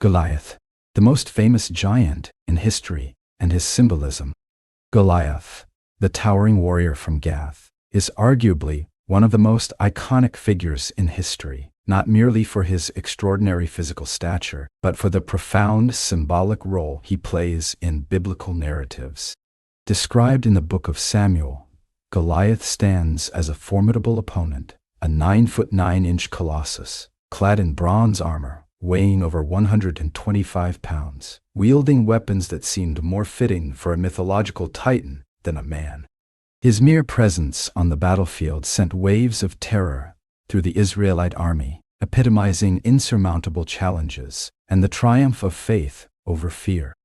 Goliath, the most famous giant in history, and his symbolism. Goliath, the towering warrior from Gath, is arguably one of the most iconic figures in history, not merely for his extraordinary physical stature, but for the profound symbolic role he plays in biblical narratives. Described in the book of Samuel, Goliath stands as a formidable opponent, a 9-foot 9-inch colossus, clad in bronze armor, weighing over 125 pounds, wielding weapons that seemed more fitting for a mythological titan than a man. His mere presence on the battlefield sent waves of terror through the Israelite army, epitomizing insurmountable challenges and the triumph of faith over fear.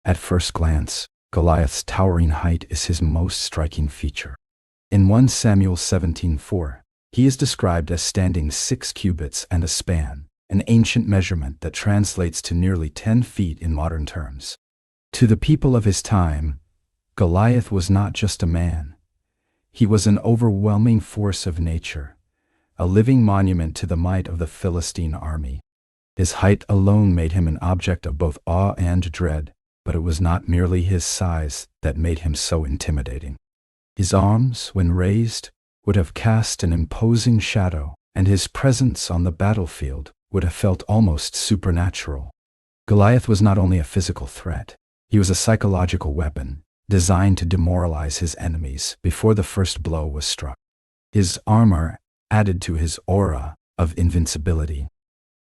At first glance, Goliath's towering height is his most striking feature. In 1 Samuel 17:4, he is described as standing 6 cubits and a span, an ancient measurement that translates to nearly 10 feet in modern terms. To the people of his time, Goliath was not just a man. He was an overwhelming force of nature, a living monument to the might of the Philistine army. His height alone made him an object of both awe and dread, but it was not merely his size that made him so intimidating. His arms, when raised, would have cast an imposing shadow, and his presence on the battlefield would have felt almost supernatural. Goliath was not only a physical threat, he was a psychological weapon, designed to demoralize his enemies before the first blow was struck. His armor added to his aura of invincibility.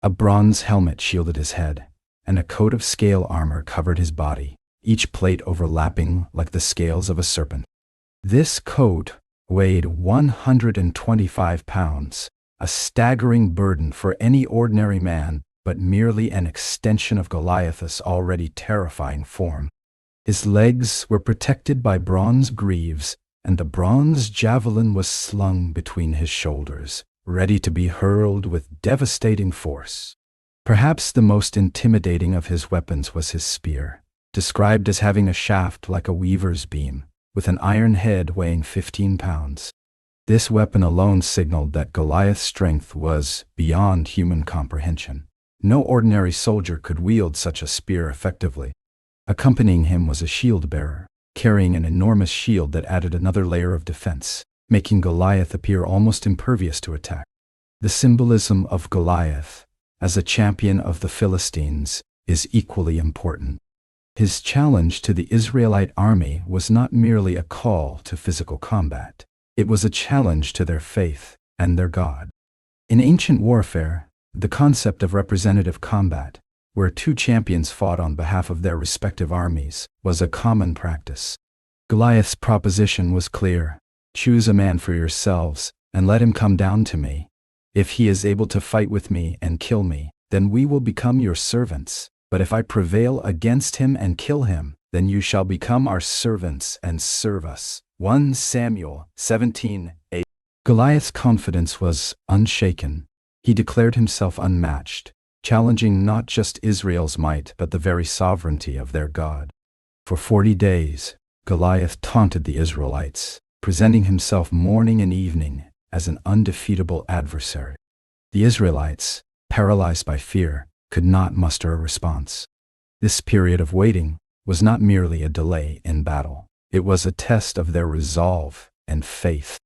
A bronze helmet shielded his head, and a coat of scale armor covered his body, each plate overlapping like the scales of a serpent. This coat weighed 125 pounds, a staggering burden for any ordinary man, but merely an extension of Goliath's already terrifying form. His legs were protected by bronze greaves, and a bronze javelin was slung between his shoulders, ready to be hurled with devastating force. Perhaps the most intimidating of his weapons was his spear, described as having a shaft like a weaver's beam, with an iron head weighing 15 pounds. This weapon alone signaled that Goliath's strength was beyond human comprehension. No ordinary soldier could wield such a spear effectively. Accompanying him was a shield-bearer, carrying an enormous shield that added another layer of defense, making Goliath appear almost impervious to attack. The symbolism of Goliath, as a champion of the Philistines, is equally important. His challenge to the Israelite army was not merely a call to physical combat. It was a challenge to their faith and their God. In ancient warfare, the concept of representative combat, where 2 champions fought on behalf of their respective armies, was a common practice. Goliath's proposition was clear: choose a man for yourselves, and let him come down to me. If he is able to fight with me and kill me, then we will become your servants. But if I prevail against him and kill him, then you shall become our servants and serve us. 1 Samuel 17:8. Goliath's confidence was unshaken. He declared himself unmatched, challenging not just Israel's might but the very sovereignty of their God. For 40 days, Goliath taunted the Israelites, presenting himself morning and evening as an undefeatable adversary. The Israelites, paralyzed by fear, could not muster a response. This period of waiting was not merely a delay in battle. It was a test of their resolve and faith.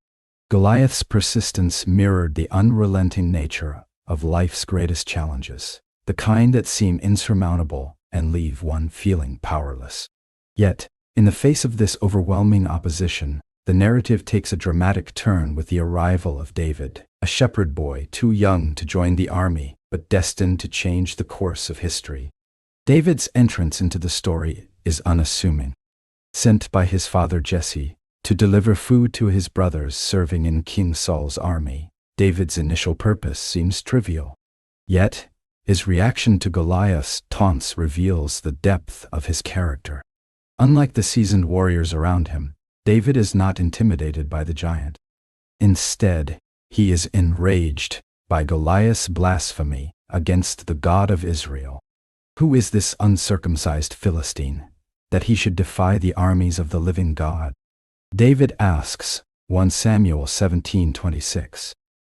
Goliath's persistence mirrored the unrelenting nature of life's greatest challenges, the kind that seem insurmountable and leave one feeling powerless. Yet, in the face of this overwhelming opposition, the narrative takes a dramatic turn with the arrival of David, a shepherd boy too young to join the army, but destined to change the course of history. David's entrance into the story is unassuming. Sent by his father Jesse to deliver food to his brothers serving in King Saul's army, David's initial purpose seems trivial. Yet, his reaction to Goliath's taunts reveals the depth of his character. Unlike the seasoned warriors around him, David is not intimidated by the giant. Instead, he is enraged by Goliath's blasphemy against the God of Israel. Who is this uncircumcised Philistine, that he should defy the armies of the living God? David asks, 1 Samuel 17:26.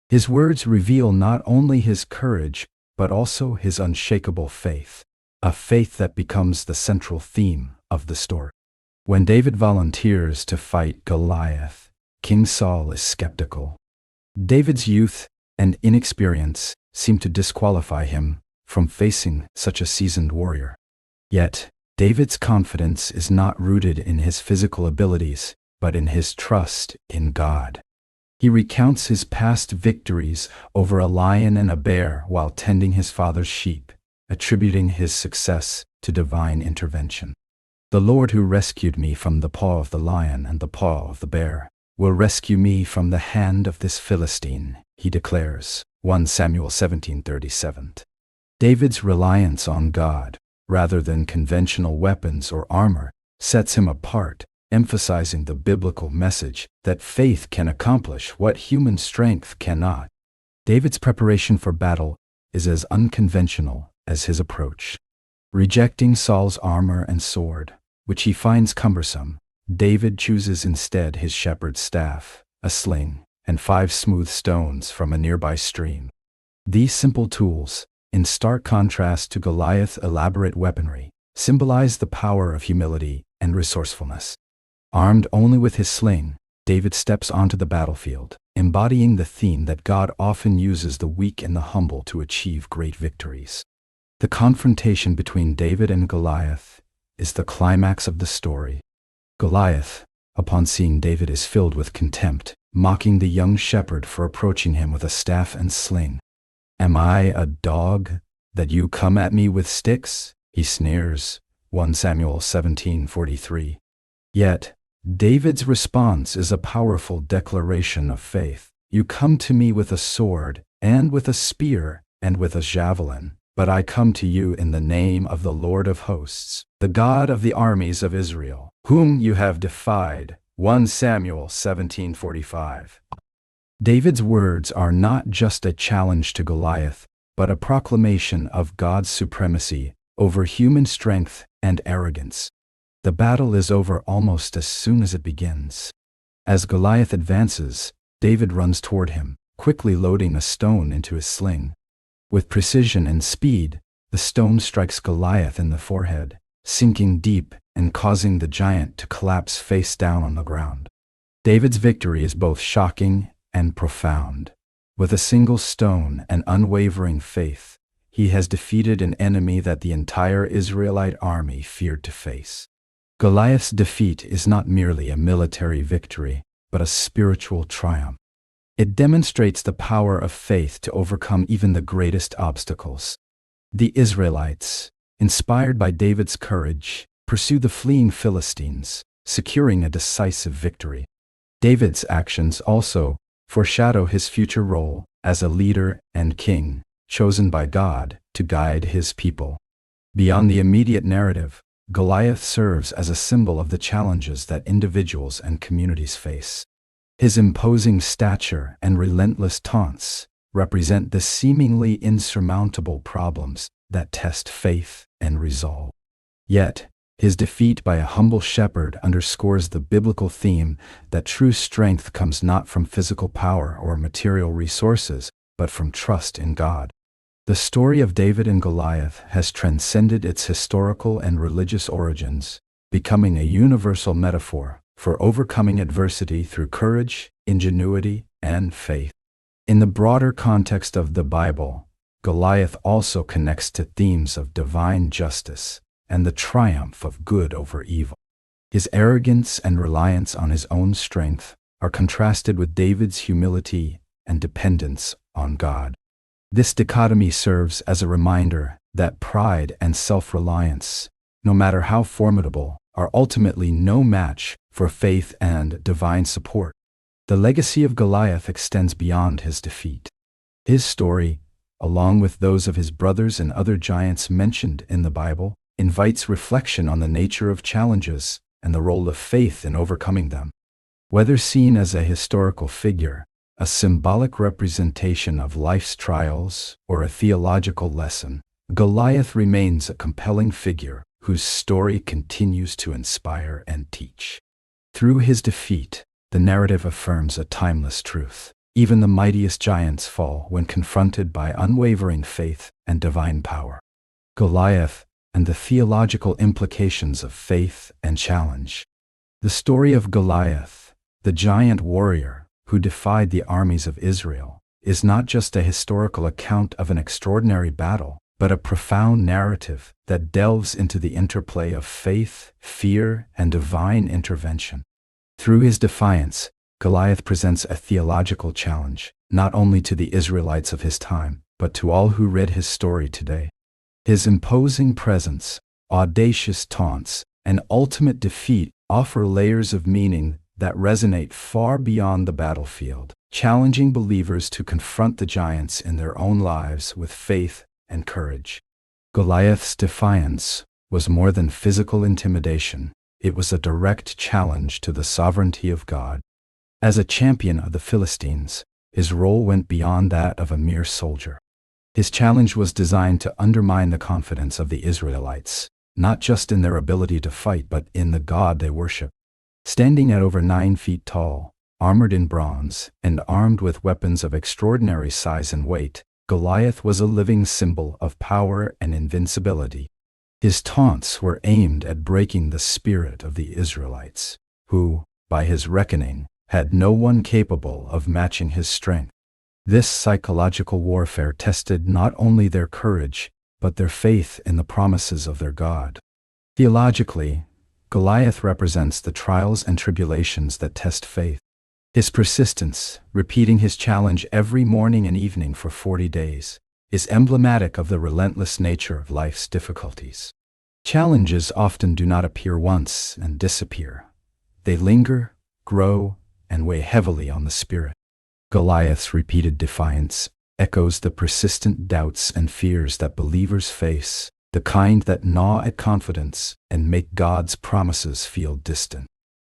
His words reveal not only his courage, but also his unshakable faith. a faith that becomes the central theme of the story. When David volunteers to fight Goliath, King Saul is skeptical. David's youth and inexperience seem to disqualify him from facing such a seasoned warrior. Yet, David's confidence is not rooted in his physical abilities, but in his trust in God. He recounts his past victories over a lion and a bear while tending his father's sheep, attributing his success to divine intervention. "The Lord who rescued me from the paw of the lion and the paw of the bear will rescue me from the hand of this Philistine," he declares, 1 Samuel 17:37. David's reliance on God, rather than conventional weapons or armor, sets him apart, emphasizing the biblical message that faith can accomplish what human strength cannot. David's preparation for battle is as unconventional as his approach. Rejecting Saul's armor and sword, which he finds cumbersome, David chooses instead his shepherd's staff, a sling, and 5 smooth stones from a nearby stream. These simple tools, in stark contrast to Goliath's elaborate weaponry, symbolize the power of humility and resourcefulness. Armed only with his sling, David steps onto the battlefield, embodying the theme that God often uses the weak and the humble to achieve great victories. The confrontation between David and Goliath is the climax of the story. Goliath, upon seeing David, is filled with contempt, mocking the young shepherd for approaching him with a staff and sling. "Am I a dog that you come at me with sticks?" he sneers, 1 Samuel 17:43. Yet, David's response is a powerful declaration of faith. "You come to me with a sword, and with a spear, and with a javelin, but I come to you in the name of the Lord of hosts, the God of the armies of Israel, whom you have defied." 1 Samuel 17:45. David's words are not just a challenge to Goliath, but a proclamation of God's supremacy over human strength and arrogance. The battle is over almost as soon as it begins. As Goliath advances, David runs toward him, quickly loading a stone into his sling. With precision and speed, the stone strikes Goliath in the forehead, sinking deep and causing the giant to collapse face down on the ground. David's victory is both shocking and profound. With a single stone and unwavering faith, he has defeated an enemy that the entire Israelite army feared to face. Goliath's defeat is not merely a military victory, but a spiritual triumph. It demonstrates the power of faith to overcome even the greatest obstacles. The Israelites, inspired by David's courage, pursue the fleeing Philistines, securing a decisive victory. David's actions also foreshadow his future role as a leader and king, chosen by God to guide his people. Beyond the immediate narrative, Goliath serves as a symbol of the challenges that individuals and communities face. His imposing stature and relentless taunts represent the seemingly insurmountable problems that test faith and resolve. Yet, his defeat by a humble shepherd underscores the biblical theme that true strength comes not from physical power or material resources, but from trust in God. The story of David and Goliath has transcended its historical and religious origins, becoming a universal metaphor for overcoming adversity through courage, ingenuity, and faith. In the broader context of the Bible, Goliath also connects to themes of divine justice and the triumph of good over evil. His arrogance and reliance on his own strength are contrasted with David's humility and dependence on God. This dichotomy serves as a reminder that pride and self-reliance, no matter how formidable, are ultimately no match for faith and divine support. The legacy of Goliath extends beyond his defeat. His story, along with those of his brothers and other giants mentioned in the Bible, invites reflection on the nature of challenges and the role of faith in overcoming them. Whether seen as a historical figure, a symbolic representation of life's trials, or a theological lesson, Goliath remains a compelling figure whose story continues to inspire and teach. Through his defeat, the narrative affirms a timeless truth. Even the mightiest giants fall when confronted by unwavering faith and divine power. Goliath, and the theological implications of faith and challenge. The story of Goliath, the giant warrior who defied the armies of Israel, is not just a historical account of an extraordinary battle, but a profound narrative that delves into the interplay of faith, fear, and divine intervention. Through his defiance, Goliath presents a theological challenge, not only to the Israelites of his time, but to all who read his story today. His imposing presence, audacious taunts, and ultimate defeat offer layers of meaning that resonate far beyond the battlefield, challenging believers to confront the giants in their own lives with faith and courage. Goliath's defiance was more than physical intimidation. It was a direct challenge to the sovereignty of God. As a champion of the Philistines, his role went beyond that of a mere soldier. His challenge was designed to undermine the confidence of the Israelites, not just in their ability to fight but in the God they worship. Standing at over 9 feet tall, armored in bronze, and armed with weapons of extraordinary size and weight, Goliath was a living symbol of power and invincibility. His taunts were aimed at breaking the spirit of the Israelites, who, by his reckoning, had no one capable of matching his strength. This psychological warfare tested not only their courage, but their faith in the promises of their God. Theologically, Goliath represents the trials and tribulations that test faith. His persistence, repeating his challenge every morning and evening for 40 days, is emblematic of the relentless nature of life's difficulties. Challenges often do not appear once and disappear. They linger, grow, and weigh heavily on the spirit. Goliath's repeated defiance echoes the persistent doubts and fears that believers face, the kind that gnaw at confidence and make God's promises feel distant.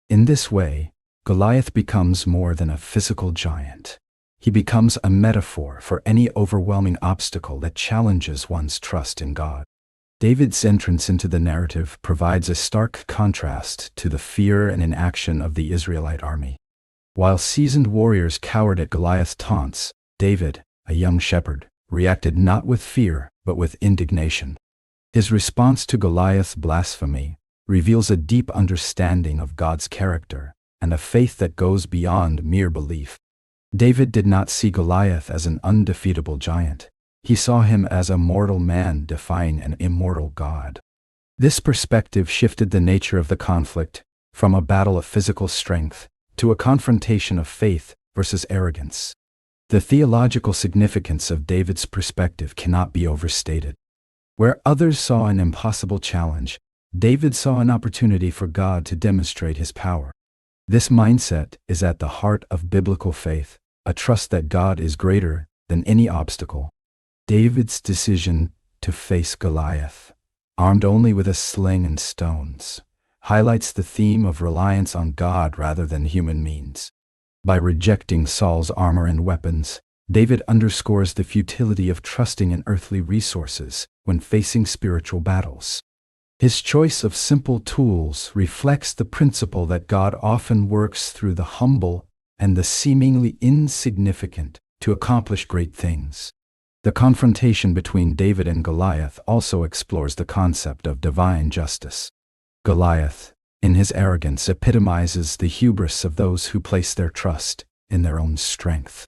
In this way, Goliath becomes more than a physical giant. He becomes a metaphor for any overwhelming obstacle that challenges one's trust in God. David's entrance into the narrative provides a stark contrast to the fear and inaction of the Israelite army. While seasoned warriors cowered at Goliath's taunts, David, a young shepherd, reacted not with fear but with indignation. His response to Goliath's blasphemy reveals a deep understanding of God's character and a faith that goes beyond mere belief. David did not see Goliath as an undefeatable giant. He saw him as a mortal man defying an immortal God. This perspective shifted the nature of the conflict from a battle of physical strength to a confrontation of faith versus arrogance. The theological significance of David's perspective cannot be overstated. Where others saw an impossible challenge, David saw an opportunity for God to demonstrate his power. This mindset is at the heart of biblical faith, a trust that God is greater than any obstacle. David's decision to face Goliath, armed only with a sling and stones, highlights the theme of reliance on God rather than human means. By rejecting Saul's armor and weapons, David underscores the futility of trusting in earthly resources when facing spiritual battles. His choice of simple tools reflects the principle that God often works through the humble and the seemingly insignificant to accomplish great things. The confrontation between David and Goliath also explores the concept of divine justice. Goliath, in his arrogance, epitomizes the hubris of those who place their trust in their own strength.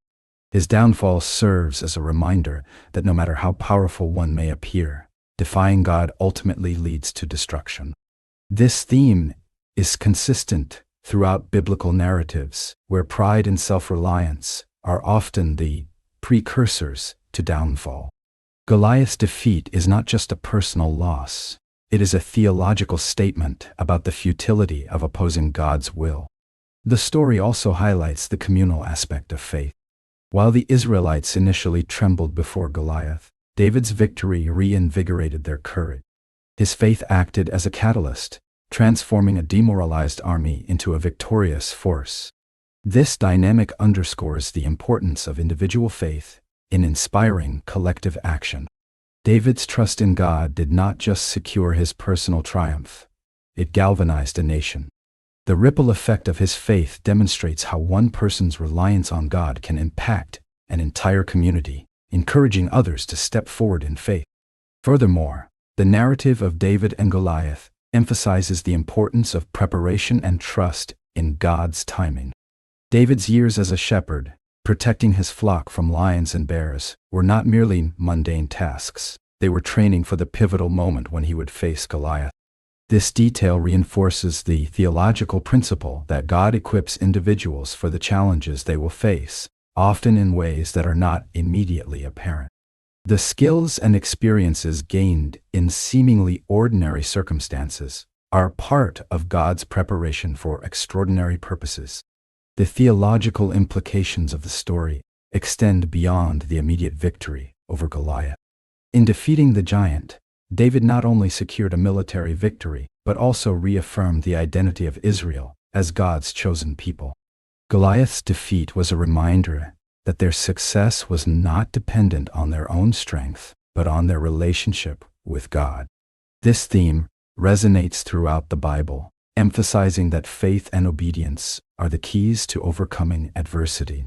His downfall serves as a reminder that no matter how powerful one may appear, defying God ultimately leads to destruction. This theme is consistent throughout biblical narratives, where pride and self-reliance are often the precursors to downfall. Goliath's defeat is not just a personal loss. It is a theological statement about the futility of opposing God's will. The story also highlights the communal aspect of faith. While the Israelites initially trembled before Goliath, David's victory reinvigorated their courage. His faith acted as a catalyst, transforming a demoralized army into a victorious force. This dynamic underscores the importance of individual faith in inspiring collective action. David's trust in God did not just secure his personal triumph, it galvanized a nation. The ripple effect of his faith demonstrates how one person's reliance on God can impact an entire community, encouraging others to step forward in faith. Furthermore, The narrative of David and Goliath emphasizes the importance of preparation and trust in God's timing. David's years as a shepherd, protecting his flock from lions and bears, were not merely mundane tasks. They were training for the pivotal moment when he would face Goliath. This detail reinforces the theological principle that God equips individuals for the challenges they will face, often in ways that are not immediately apparent. The skills and experiences gained in seemingly ordinary circumstances are part of God's preparation for extraordinary purposes. The theological implications of the story extend beyond the immediate victory over Goliath. In defeating the giant, David not only secured a military victory, but also reaffirmed the identity of Israel as God's chosen people. Goliath's defeat was a reminder that their success was not dependent on their own strength, but on their relationship with God. This theme resonates throughout the Bible, emphasizing that faith and obedience are the keys to overcoming adversity.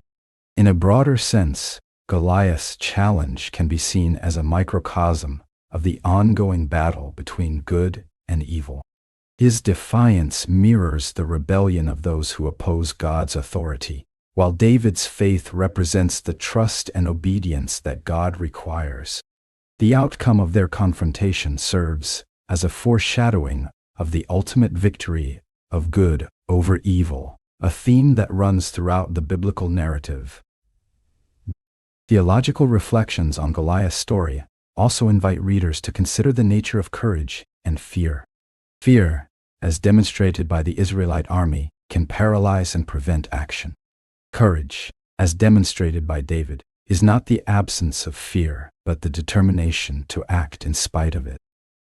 In a broader sense, Goliath's challenge can be seen as a microcosm of the ongoing battle between good and evil. His defiance mirrors the rebellion of those who oppose God's authority, while David's faith represents the trust and obedience that God requires. The outcome of their confrontation serves as a foreshadowing of the ultimate victory of good over evil, a theme that runs throughout the biblical narrative. Theological reflections on Goliath's story also invite readers to consider the nature of courage and fear. Fear, as demonstrated by the Israelite army, can paralyze and prevent action. Courage, as demonstrated by David, is not the absence of fear, but the determination to act in spite of it.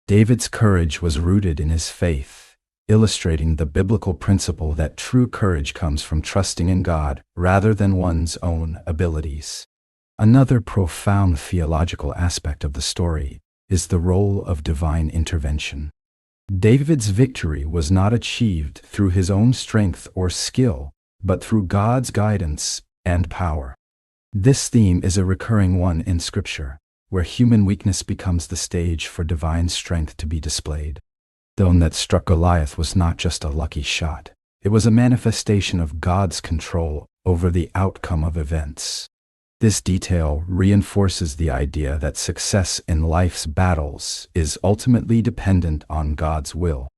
David's courage was rooted in his faith, illustrating the biblical principle that true courage comes from trusting in God rather than one's own abilities. Another profound theological aspect of the story is the role of divine intervention. David's victory was not achieved through his own strength or skill, but through God's guidance and power. This theme is a recurring one in Scripture, where human weakness becomes the stage for divine strength to be displayed. The one that struck Goliath was not just a lucky shot. It was a manifestation of God's control over the outcome of events. This detail reinforces the idea that success in life's battles is ultimately dependent on God's will.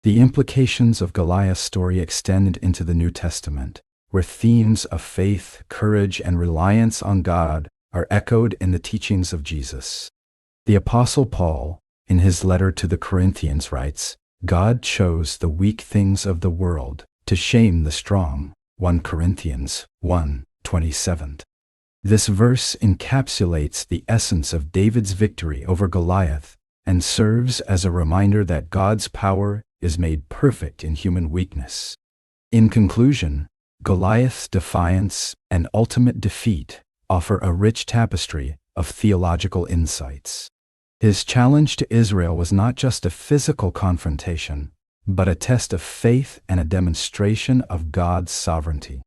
The implications of Goliath's story extend into the New Testament, where themes of faith, courage, and reliance on God are echoed in the teachings of Jesus. The Apostle Paul, in his letter to the Corinthians, writes, "God chose the weak things of the world to shame the strong." 1 Corinthians 1:27. This verse encapsulates the essence of David's victory over Goliath and serves as a reminder that God's power is made perfect in human weakness. In conclusion, Goliath's defiance and ultimate defeat offer a rich tapestry of theological insights. His challenge to Israel was not just a physical confrontation, but a test of faith and a demonstration of God's sovereignty.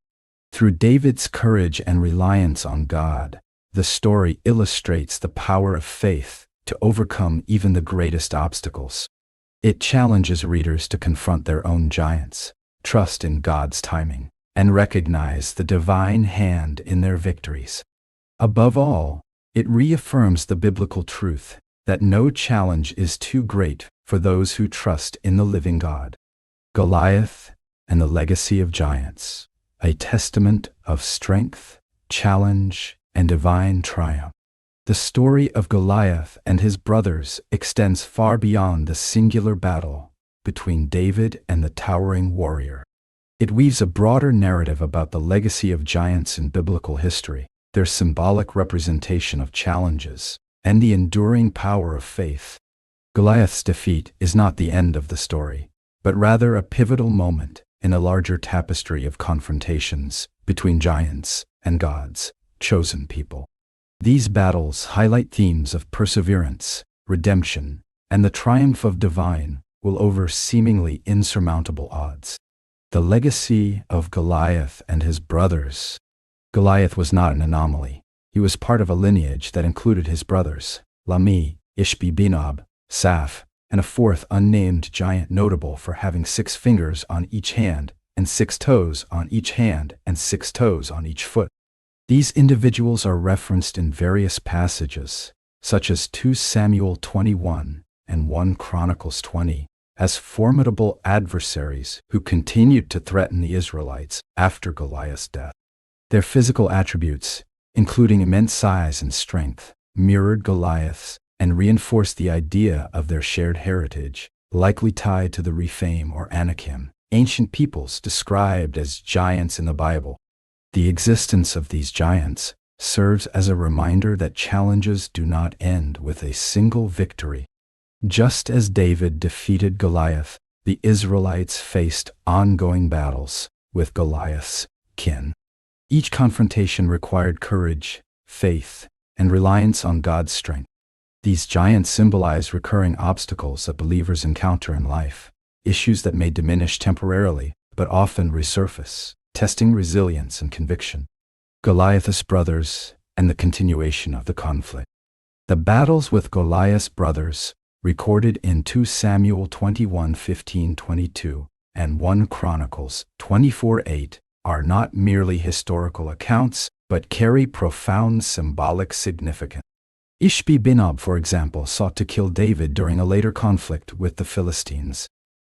Through David's courage and reliance on God, the story illustrates the power of faith to overcome even the greatest obstacles. It challenges readers to confront their own giants, trust in God's timing, and recognize the divine hand in their victories. Above all, it reaffirms the biblical truth that no challenge is too great for those who trust in the living God. Goliath and the Legacy of Giants, a testament of strength, challenge, and divine triumph. The story of Goliath and his brothers extends far beyond the singular battle between David and the towering warrior. It weaves a broader narrative about the legacy of giants in biblical history, their symbolic representation of challenges, and the enduring power of faith. Goliath's defeat is not the end of the story, but rather a pivotal moment in a larger tapestry of confrontations between giants and God's chosen people. These battles highlight themes of perseverance, redemption, and the triumph of divine will over seemingly insurmountable odds. The legacy of Goliath and his brothers. Goliath was not an anomaly. He was part of a lineage that included his brothers, Lahmi, Ishbi-Benob, Saph, and a fourth unnamed giant notable for having 6 fingers on each hand, and 6 toes on each hand, and 6 toes on each foot. These individuals are referenced in various passages, such as 2 Samuel 21 and 1 Chronicles 20, as formidable adversaries who continued to threaten the Israelites after Goliath's death. Their physical attributes, including immense size and strength, mirrored Goliath's and reinforced the idea of their shared heritage, likely tied to the Rephaim or Anakim, ancient peoples described as giants in the Bible. The existence of these giants serves as a reminder that challenges do not end with a single victory. Just as David defeated Goliath, the Israelites faced ongoing battles with Goliath's kin. Each confrontation required courage, faith, and reliance on God's strength. These giants symbolize recurring obstacles that believers encounter in life, issues that may diminish temporarily but often resurface, testing resilience and conviction. Goliath's brothers and the continuation of the conflict. The battles with Goliath's brothers, recorded in 2 Samuel 21:15-22 and 1 Chronicles 24:8, are not merely historical accounts, but carry profound symbolic significance. Ishbi-Benob, for example, sought to kill David during a later conflict with the Philistines.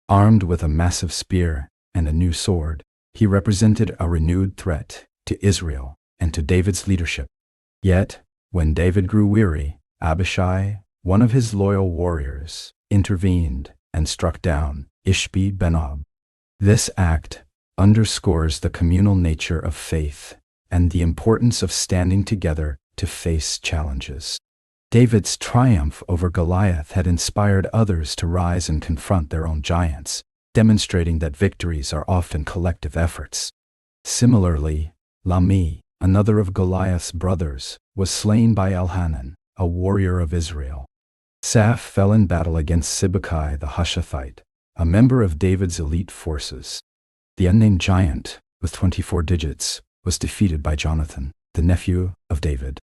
Armed with a massive spear and a new sword, he represented a renewed threat to Israel and to David's leadership. Yet, when David grew weary, Abishai, one of his loyal warriors, intervened and struck down Ishbi-Benob. This act underscores the communal nature of faith and the importance of standing together to face challenges. David's triumph over Goliath had inspired others to rise and confront their own giants, demonstrating that victories are often collective efforts. Similarly, Lahmi, another of Goliath's brothers, was slain by Elhanan, a warrior of Israel. Saph fell in battle against Sibbecai the Hushathite, a member of David's elite forces. The unnamed giant, with 24 digits, was defeated by Jonathan, the nephew of David.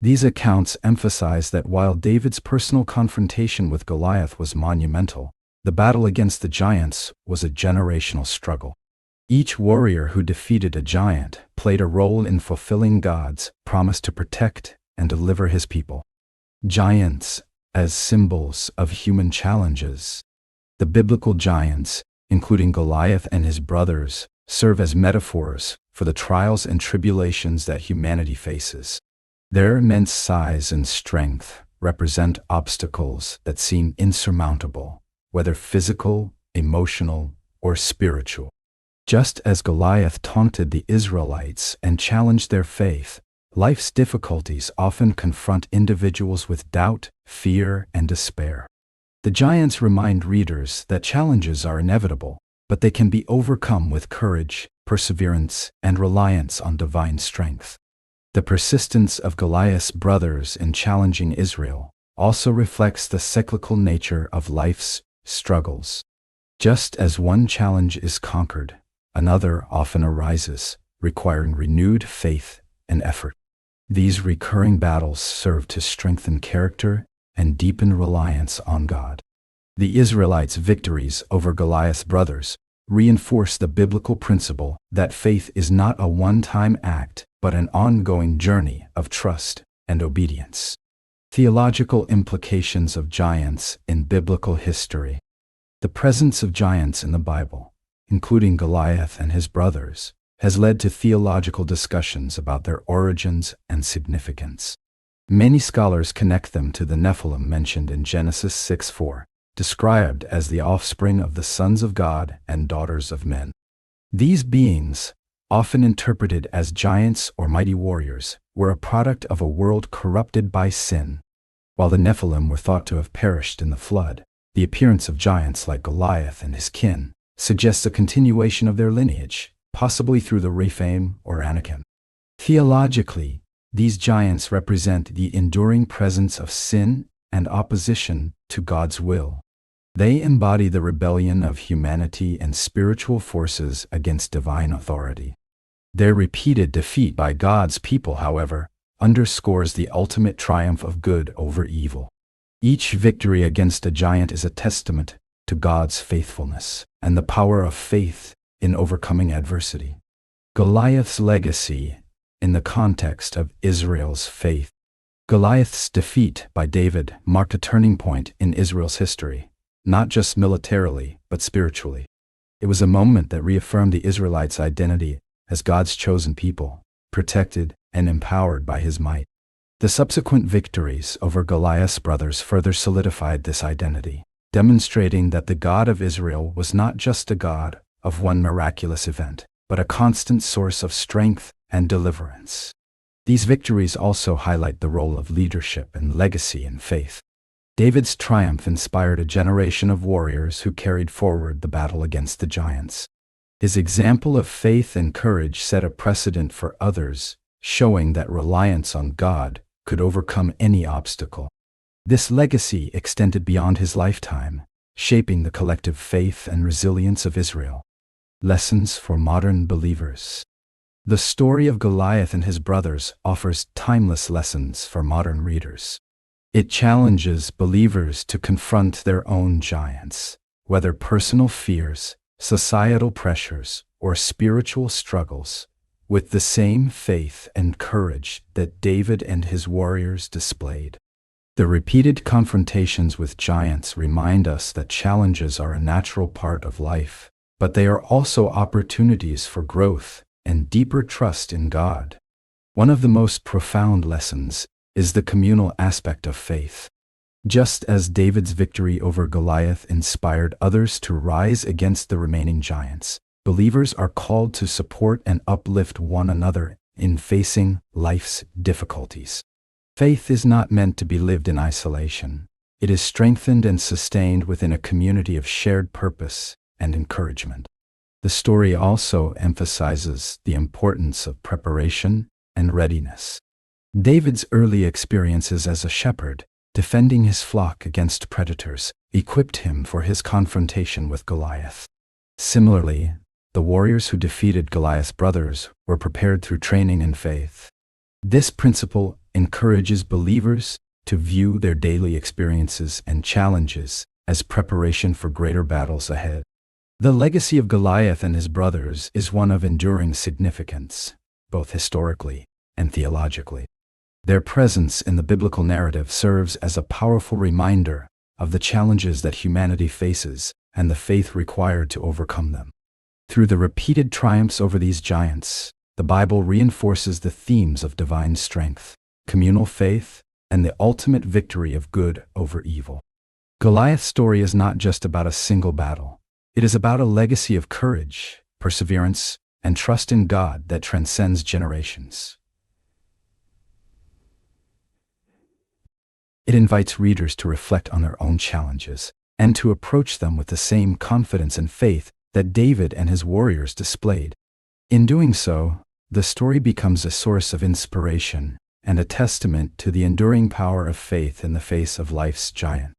These accounts emphasize that while David's personal confrontation with Goliath was monumental, the battle against the giants was a generational struggle. Each warrior who defeated a giant played a role in fulfilling God's promise to protect and deliver his people. Giants as symbols of human challenges. The biblical giants, including Goliath and his brothers, serve as metaphors for the trials and tribulations that humanity faces. Their immense size and strength represent obstacles that seem insurmountable, whether physical, emotional, or spiritual. Just as Goliath taunted the Israelites and challenged their faith, life's difficulties often confront individuals with doubt, fear, and despair. The giants remind readers that challenges are inevitable, but they can be overcome with courage, perseverance, and reliance on divine strength. The persistence of Goliath's brothers in challenging Israel also reflects the cyclical nature of life's struggles. Just as one challenge is conquered, another often arises, requiring renewed faith and effort. These recurring battles serve to strengthen character and deepen reliance on God. The Israelites' victories over Goliath's brothers reinforce the biblical principle that faith is not a one-time act, but an ongoing journey of trust and obedience. Theological implications of giants in biblical history. The presence of giants in the Bible, including Goliath and his brothers, has led to theological discussions about their origins and significance. Many scholars connect them to the Nephilim mentioned in Genesis 6:4, described as the offspring of the sons of God and daughters of men. These beings, often interpreted as giants or mighty warriors, were a product of a world corrupted by sin. While the Nephilim were thought to have perished in the flood, the appearance of giants like Goliath and his kin suggests a continuation of their lineage, possibly through the Rephaim or Anakim. Theologically, these giants represent the enduring presence of sin and opposition to God's will. They embody the rebellion of humanity and spiritual forces against divine authority. Their repeated defeat by God's people, however, underscores the ultimate triumph of good over evil. Each victory against a giant is a testament to God's faithfulness and the power of faith in overcoming adversity. Goliath's legacy in the context of Israel's faith. Goliath's defeat by David marked a turning point in Israel's history, not just militarily, but spiritually. It was a moment that reaffirmed the Israelites' identity as God's chosen people, protected and empowered by His might. The subsequent victories over Goliath's brothers further solidified this identity, demonstrating that the God of Israel was not just a God of one miraculous event, but a constant source of strength and deliverance. These victories also highlight the role of leadership and legacy in faith. David's triumph inspired a generation of warriors who carried forward the battle against the giants. His example of faith and courage set a precedent for others, showing that reliance on God could overcome any obstacle. This legacy extended beyond his lifetime, shaping the collective faith and resilience of Israel. Lessons for modern believers. The story of Goliath and his brothers offers timeless lessons for modern readers. It challenges believers to confront their own giants, whether personal fears, societal pressures, or spiritual struggles, with the same faith and courage that David and his warriors displayed. The repeated confrontations with giants remind us that challenges are a natural part of life, but they are also opportunities for growth and deeper trust in God. One of the most profound lessons is the communal aspect of faith. Just as David's victory over Goliath inspired others to rise against the remaining giants, believers are called to support and uplift one another in facing life's difficulties. Faith is not meant to be lived in isolation. It is strengthened and sustained within a community of shared purpose and encouragement. The story also emphasizes the importance of preparation and readiness. David's early experiences as a shepherd, defending his flock against predators, equipped him for his confrontation with Goliath. Similarly, the warriors who defeated Goliath's brothers were prepared through training and faith. This principle encourages believers to view their daily experiences and challenges as preparation for greater battles ahead. The legacy of Goliath and his brothers is one of enduring significance, both historically and theologically. Their presence in the biblical narrative serves as a powerful reminder of the challenges that humanity faces and the faith required to overcome them. Through the repeated triumphs over these giants, the Bible reinforces the themes of divine strength, communal faith, and the ultimate victory of good over evil. Goliath's story is not just about a single battle. It is about a legacy of courage, perseverance, and trust in God that transcends generations. It invites readers to reflect on their own challenges and to approach them with the same confidence and faith that David and his warriors displayed. In doing so, the story becomes a source of inspiration and a testament to the enduring power of faith in the face of life's giant.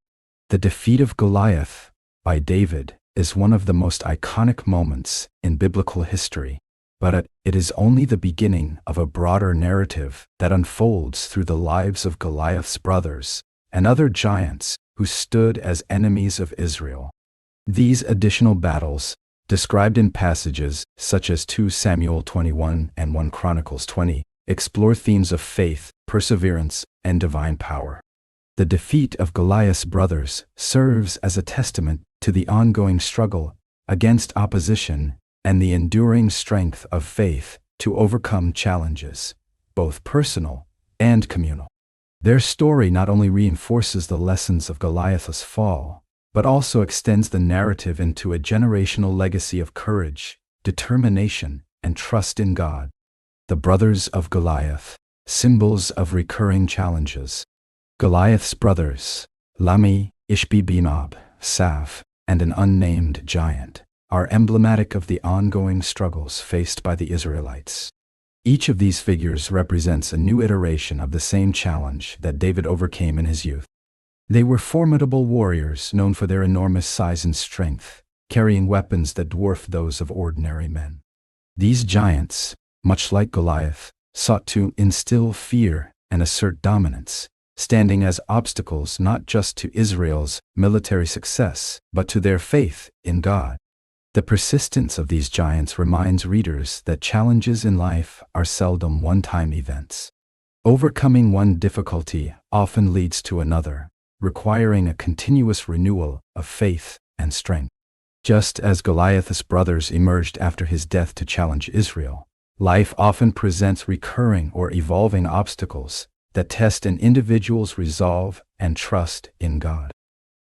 The defeat of Goliath by David is one of the most iconic moments in biblical history, but it is only the beginning of a broader narrative that unfolds through the lives of Goliath's brothers and other giants who stood as enemies of Israel. These additional battles, described in passages such as 2 Samuel 21 and 1 Chronicles 20, explore themes of faith, perseverance, and divine power. The defeat of Goliath's brothers serves as a testament to the ongoing struggle against opposition and the enduring strength of faith to overcome challenges, both personal and communal. Their story not only reinforces the lessons of Goliath's fall, but also extends the narrative into a generational legacy of courage, determination, and trust in God. The brothers of Goliath, symbols of recurring challenges. Goliath's brothers, Lahmi, Ishbi-Benob, Saph, and an unnamed giant, are emblematic of the ongoing struggles faced by the Israelites. Each of these figures represents a new iteration of the same challenge that David overcame in his youth. They were formidable warriors known for their enormous size and strength, carrying weapons that dwarfed those of ordinary men. These giants, much like Goliath, sought to instill fear and assert dominance, standing as obstacles not just to Israel's military success, but to their faith in God. The persistence of these giants reminds readers that challenges in life are seldom one-time events. Overcoming one difficulty often leads to another, requiring a continuous renewal of faith and strength. Just as Goliath's brothers emerged after his death to challenge Israel, life often presents recurring or evolving obstacles that test an individual's resolve and trust in God.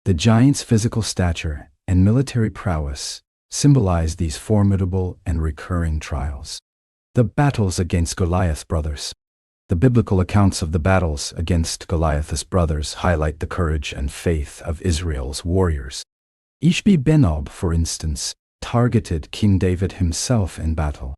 The giant's physical stature and military prowess symbolize these formidable and recurring trials. The battles against Goliath's brothers. The biblical accounts of the battles against Goliath's brothers highlight the courage and faith of Israel's warriors. Ishbi-Benob, for instance, targeted King David himself in battle.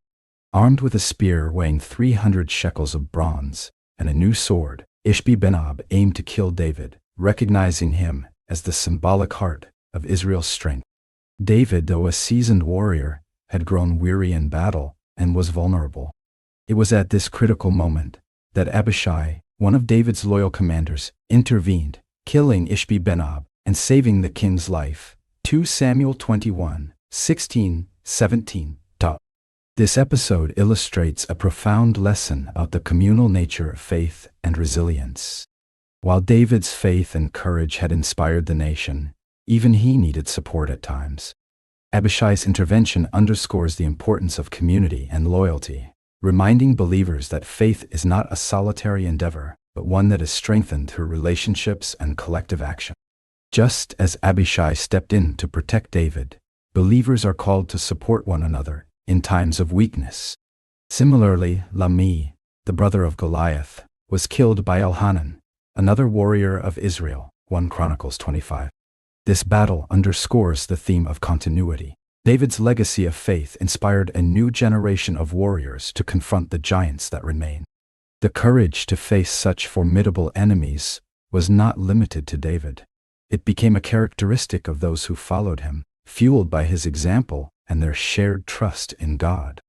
Armed with a spear weighing 300 shekels of bronze and a new sword, Ishbi-Benob aimed to kill David, recognizing him as the symbolic heart of Israel's strength. David, though a seasoned warrior, had grown weary in battle and was vulnerable. It was at this critical moment that Abishai, one of David's loyal commanders, intervened, killing Ishbi-Benob and saving the king's life. 2 Samuel 21, 16, 17. This episode illustrates a profound lesson about the communal nature of faith and resilience. While David's faith and courage had inspired the nation, even he needed support at times. Abishai's intervention underscores the importance of community and loyalty, reminding believers that faith is not a solitary endeavor, but one that is strengthened through relationships and collective action. Just as Abishai stepped in to protect David, believers are called to support one another in times of weakness. Similarly, Lahmi, the brother of Goliath, was killed by Elhanan, another warrior of Israel. 1 Chronicles 25. This battle underscores the theme of continuity. David's legacy of faith inspired a new generation of warriors to confront the giants that remain. The courage to face such formidable enemies was not limited to David. It became a characteristic of those who followed him, fueled by his example and their shared trust in God.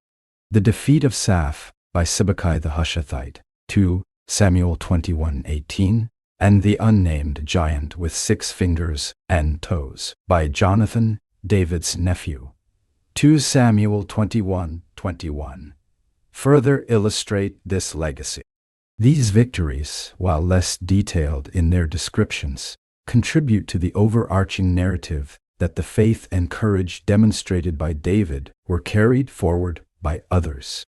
The defeat of Saph by Sibbecai the Hushathite, 2 Samuel 21:18, and the unnamed giant with 6 fingers and toes by Jonathan, David's nephew, 2 Samuel 21:21, further illustrate this legacy. These victories, while less detailed in their descriptions, contribute to the overarching narrative that the faith and courage demonstrated by David were carried forward by others.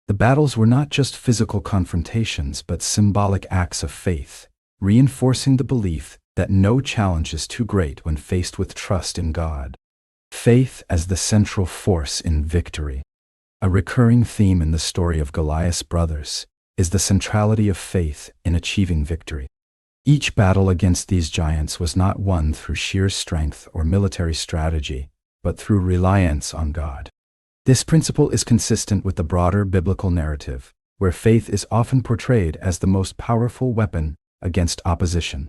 The battles were not just physical confrontations but symbolic acts of faith, reinforcing the belief that no challenge is too great when faced with trust in God. Faith as the central force in victory. A recurring theme in the story of Goliath's brothers is the centrality of faith in achieving victory. Each battle against these giants was not won through sheer strength or military strategy, but through reliance on God. This principle is consistent with the broader biblical narrative, where faith is often portrayed as the most powerful weapon against opposition.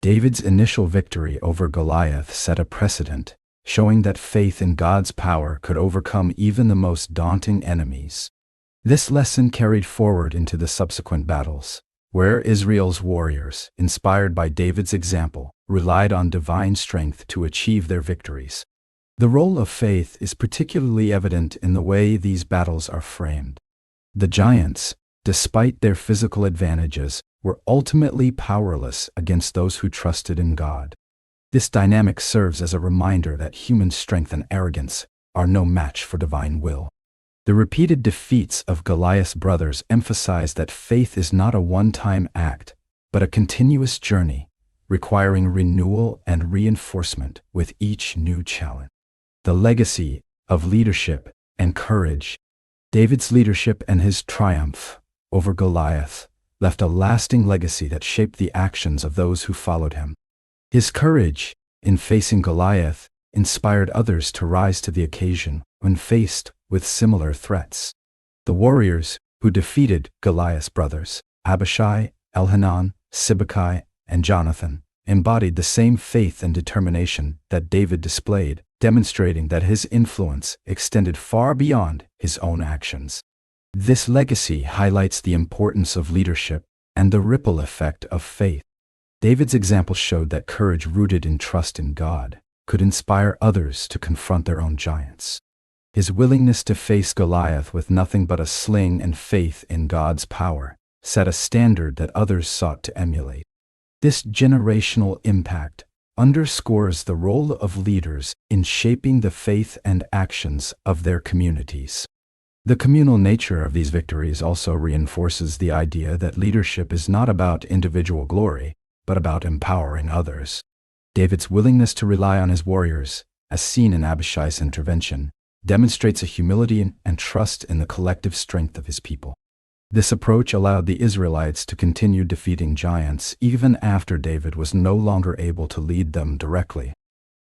David's initial victory over Goliath set a precedent, showing that faith in God's power could overcome even the most daunting enemies. This lesson carried forward into the subsequent battles, where Israel's warriors, inspired by David's example, relied on divine strength to achieve their victories. The role of faith is particularly evident in the way these battles are framed. The giants, despite their physical advantages, were ultimately powerless against those who trusted in God. This dynamic serves as a reminder that human strength and arrogance are no match for divine will. The repeated defeats of Goliath's brothers emphasize that faith is not a one-time act, but a continuous journey, requiring renewal and reinforcement with each new challenge. The legacy of leadership and courage. David's leadership and his triumph over Goliath left a lasting legacy that shaped the actions of those who followed him. His courage in facing Goliath inspired others to rise to the occasion when faced with similar threats. The warriors who defeated Goliath's brothers, Abishai, Elhanan, Sibbecai, and Jonathan, embodied the same faith and determination that David displayed, demonstrating that his influence extended far beyond his own actions. This legacy highlights the importance of leadership and the ripple effect of faith. David's example showed that courage rooted in trust in God could inspire others to confront their own giants. His willingness to face Goliath with nothing but a sling and faith in God's power set a standard that others sought to emulate. This generational impact underscores the role of leaders in shaping the faith and actions of their communities. The communal nature of these victories also reinforces the idea that leadership is not about individual glory, but about empowering others. David's willingness to rely on his warriors, as seen in Abishai's intervention, demonstrates a humility and trust in the collective strength of his people. This approach allowed the Israelites to continue defeating giants even after David was no longer able to lead them directly.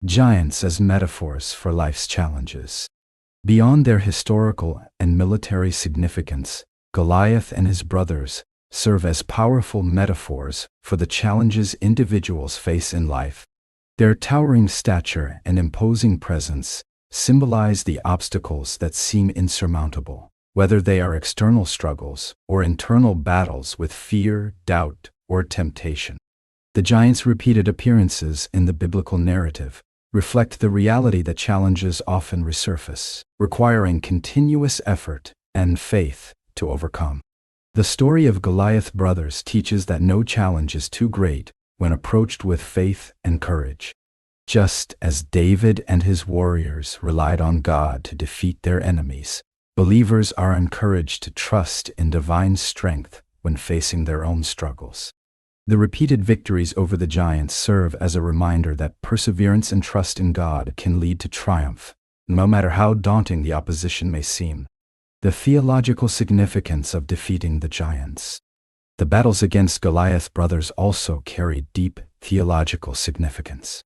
Giants as metaphors for life's challenges. Beyond their historical and military significance, Goliath and his brothers serve as powerful metaphors for the challenges individuals face in life. Their towering stature and imposing presence symbolize the obstacles that seem insurmountable, whether they are external struggles or internal battles with fear, doubt, or temptation. The giants' repeated appearances in the biblical narrative reflect the reality that challenges often resurface, requiring continuous effort and faith to overcome. The story of Goliath's brothers teaches that no challenge is too great when approached with faith and courage. Just as David and his warriors relied on God to defeat their enemies, believers are encouraged to trust in divine strength when facing their own struggles. The repeated victories over the giants serve as a reminder that perseverance and trust in God can lead to triumph, no matter how daunting the opposition may seem. The theological significance of defeating the giants. The battles against Goliath's brothers also carry deep theological significance.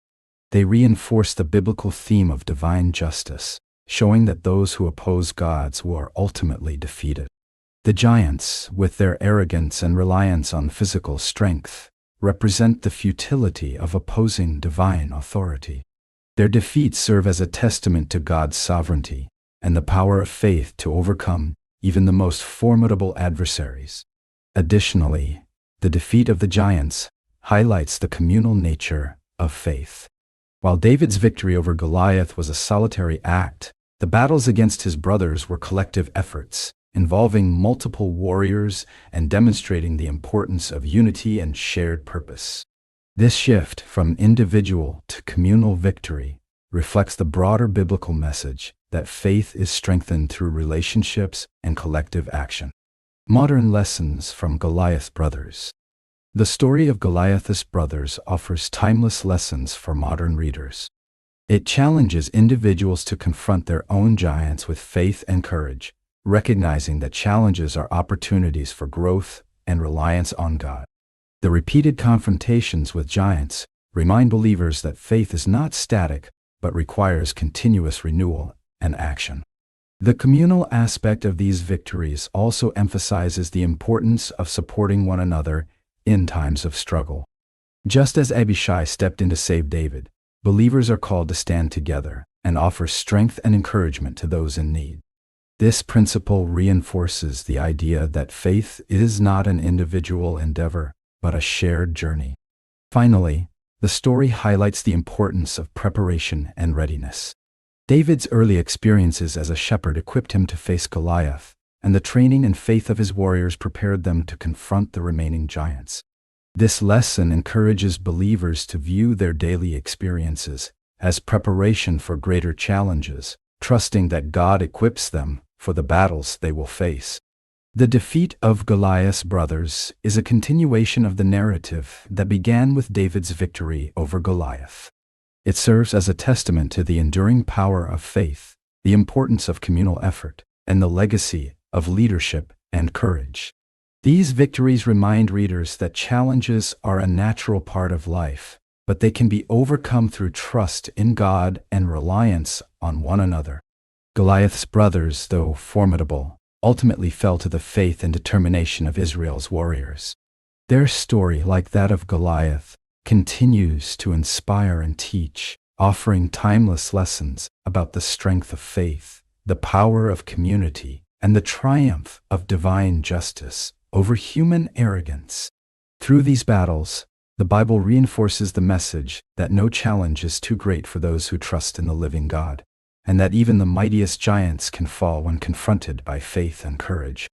They reinforce the biblical theme of divine justice, showing that those who oppose God's will are ultimately defeated. The giants, with their arrogance and reliance on physical strength, represent the futility of opposing divine authority. Their defeats serve as a testament to God's sovereignty and the power of faith to overcome even the most formidable adversaries. Additionally, the defeat of the giants highlights the communal nature of faith. While David's victory over Goliath was a solitary act, the battles against his brothers were collective efforts, involving multiple warriors and demonstrating the importance of unity and shared purpose. This shift from individual to communal victory reflects the broader biblical message that faith is strengthened through relationships and collective action. Modern lessons from Goliath's brothers. The story of Goliath's brothers offers timeless lessons for modern readers. It challenges individuals to confront their own giants with faith and courage, recognizing that challenges are opportunities for growth and reliance on God. The repeated confrontations with giants remind believers that faith is not static, but requires continuous renewal and action. The communal aspect of these victories also emphasizes the importance of supporting one another in times of struggle. Just as Abishai stepped in to save David, believers are called to stand together and offer strength and encouragement to those in need. This principle reinforces the idea that faith is not an individual endeavor, but a shared journey. Finally, the story highlights the importance of preparation and readiness. David's early experiences as a shepherd equipped him to face Goliath, and the training and faith of his warriors prepared them to confront the remaining giants. This lesson encourages believers to view their daily experiences as preparation for greater challenges, trusting that God equips them for the battles they will face. The defeat of Goliath's brothers is a continuation of the narrative that began with David's victory over Goliath. It serves as a testament to the enduring power of faith, the importance of communal effort, and the legacy of leadership and courage. These victories remind readers that challenges are a natural part of life, but they can be overcome through trust in God and reliance on one another. Goliath's brothers, though formidable, ultimately fell to the faith and determination of Israel's warriors. Their story, like that of Goliath, continues to inspire and teach, offering timeless lessons about the strength of faith, the power of community, and the triumph of divine justice over human arrogance. Through these battles, The Bible reinforces the message that no challenge is too great for those who trust in the living God, and that even the mightiest giants can fall when confronted by faith and courage.